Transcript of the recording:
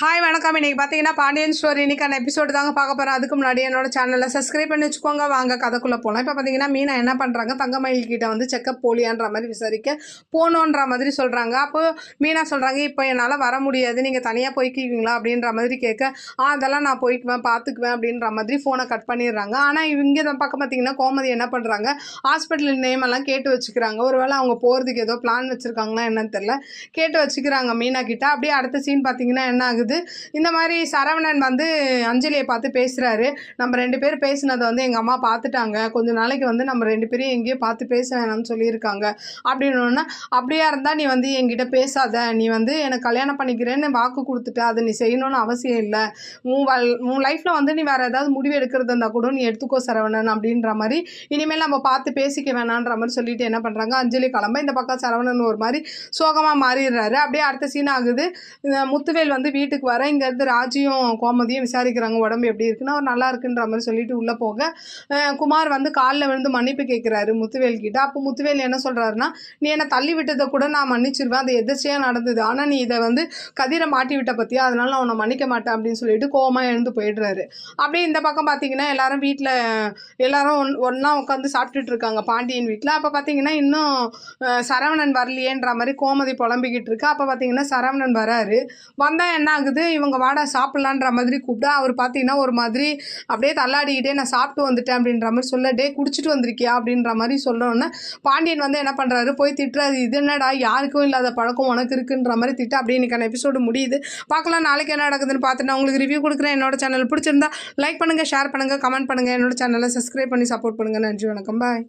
Hi வணக்கம். இன்றைக்கி பார்த்தீங்கன்னா பாண்டியன் ஸ்டோரி இன்றைக்கான எபிசோடு தாங்க பார்க்க போகிறேன். அதுக்கு முன்னாடி என்னோட சேனலில் சப்ஸ்கிரைப் பண்ணி வச்சுக்கோங்க. வாங்க கதைக்குள்ளே போகலாம். இப்போ பார்த்தீங்கன்னா மீனா என்ன பண்ணுறாங்க, தங்கமயில் கிட்ட வந்து செக்கப் போலியான்ற மாதிரி விசாரிக்க போகணுன்ற மாதிரி சொல்கிறாங்க. அப்போ மீனா சொல்கிறாங்க, இப்போ என்னால் வர முடியாது, நீங்கள் தனியாக போய்க்குவீங்களா அப்படின்ற மாதிரி கேட்க, அதெல்லாம் நான் போய்க்குவேன் பார்த்துக்குவேன் அப்படின்ற மாதிரி ஃபோனை கட் பண்ணிடுறாங்க. ஆனால் இங்கே தான் பக்கம் பார்த்தீங்கன்னா கோமதி என்ன பண்ணுறாங்க, ஹாஸ்பிட்டல் நேம் எல்லாம் கேட்டு வச்சுக்கிறாங்க. ஒருவேளை அவங்க போகிறதுக்கு ஏதோ பிளான் வச்சுருக்காங்களா என்னன்னு தெரில, கேட்டு வச்சுக்கிறாங்க மீனா கிட்ட. அப்படியே அடுத்த சீன் பார்த்தீங்கன்னா என்ன ஆகுது, இந்த மாதிரி சரவணன் வந்து அஞ்சலியை பார்த்து பேசுகிறாரு. நம்ம 2 பேர் பேசினதை வந்து எங்கள் அம்மா பார்த்துட்டாங்க, கொஞ்சம் நாளைக்கு வந்து நம்ம 2 பேரையும் எங்கேயோ பார்த்து பேச வேணாம்னு சொல்லியிருக்காங்க அப்படின்னா, அப்படியா இருந்தால் நீ வந்து என்கிட்ட பேசாத, நீ வந்து எனக்கு கல்யாணம் பண்ணிக்கிறேன்னு வாக்கு கொடுத்துட்ட, அதை நீ செய்யணும்னு அவசியம் இல்லை, உன் லைஃப்பில் வந்து நீ வேறு ஏதாவது முடிவு எடுக்கிறது இருந்தால் கூட நீ எடுத்துக்கோ சரவணன் அப்படின்ற மாதிரி, இனிமேல் நம்ம பார்த்து பேசிக்க வேணான்ற மாதிரி சொல்லிட்டு என்ன பண்ணுறாங்க, அஞ்சலி கிளம்ப இந்த பக்கம் சரவணன் ஒரு மாதிரி சோகமாக மாறிடுறாரு. அப்படியே அடுத்த சீன் ஆகுது, முத்துவேல் வந்து வீட்டுக்கு வர இங்கேருந்து ராஜியும் கோமதியும் விசாரிக்கிறாங்க உடம்பு எப்படி இருக்குன்னு. அவர் நல்லா இருக்குன்ற மாதிரி சொல்லிட்டு உள்ளே போக குமார் வந்து காலில் விழுந்து மன்னிப்பு கேட்குறாரு முத்துவேல் கிட்ட. அப்போ முத்துவேல் என்ன சொல்கிறாருன்னா, நீ என்னை தள்ளி விட்டதை கூட நான் மன்னிச்சிருவேன், அது எதிர்ச்சியாக நடந்தது, ஆனால் நீ இதை வந்து கதிரை மாட்டி விட்ட பற்றியா, அதனால நான் உன்னை மன்னிக்க மாட்டேன் அப்படின்னு சொல்லிட்டு கோவமாக எழுந்து போயிடுறாரு. அப்படியே இந்த பக்கம் பார்த்தீங்கன்னா எல்லாரும் வீட்டில் எல்லாரும் ஒன்றா உட்காந்து சாப்பிட்டுட்டு இருக்காங்க பாண்டியன் வீட்டில். அப்போ பார்த்தீங்கன்னா இன்னும் சரவணன் வரலையேன்ற மாதிரி கோமதி புலம்பிக்கிட்டு இருக்கு. அப்போ பார்த்தீங்கன்னா சரவணன் வராரு. வந்தால் என்ன ஆகுது, இவங்க வாடா சாப்பிட்லான்ற மாதிரி கூப்பிட்டா அவர் பார்த்தீங்கன்னா ஒரு மாதிரி அப்படியே தள்ளாடிக்கிட்டே நான் சாப்பிட்டு வந்துட்டேன் அப்படின்ற மாதிரி சொல்ல, டே குடிச்சிட்டு வந்திருக்கியா அப்படின்ற மாதிரி சொல்லணுன்னு பாண்டியன் வந்து என்ன பண்ணுறாரு, போய் திட்டுறாரு, இது என்னடா யாருக்கும் இல்லாத பழக்கம் உனக்கு இருக்குன்ற மாதிரி திட்டு. அப்படியே இன்னைக்கான எபிசோடு முடியுது. பார்க்கலாம் நாளைக்கு என்ன நடக்குதுன்னு பார்த்துட்டு நான் உங்களுக்கு ரிவ்யூ கொடுக்குறேன். என்னோட சேனல் பிடிச்சிருந்தா லைக் பண்ணுங்கள், ஷேர் பண்ணுங்கள், கமெண்ட் பண்ணுங்கள், என்னோட சேனலை சப்ஸ்கிரைப் பண்ணி சப்போர்ட் பண்ணுங்கள். நன்றி, வணக்கம், பாய்.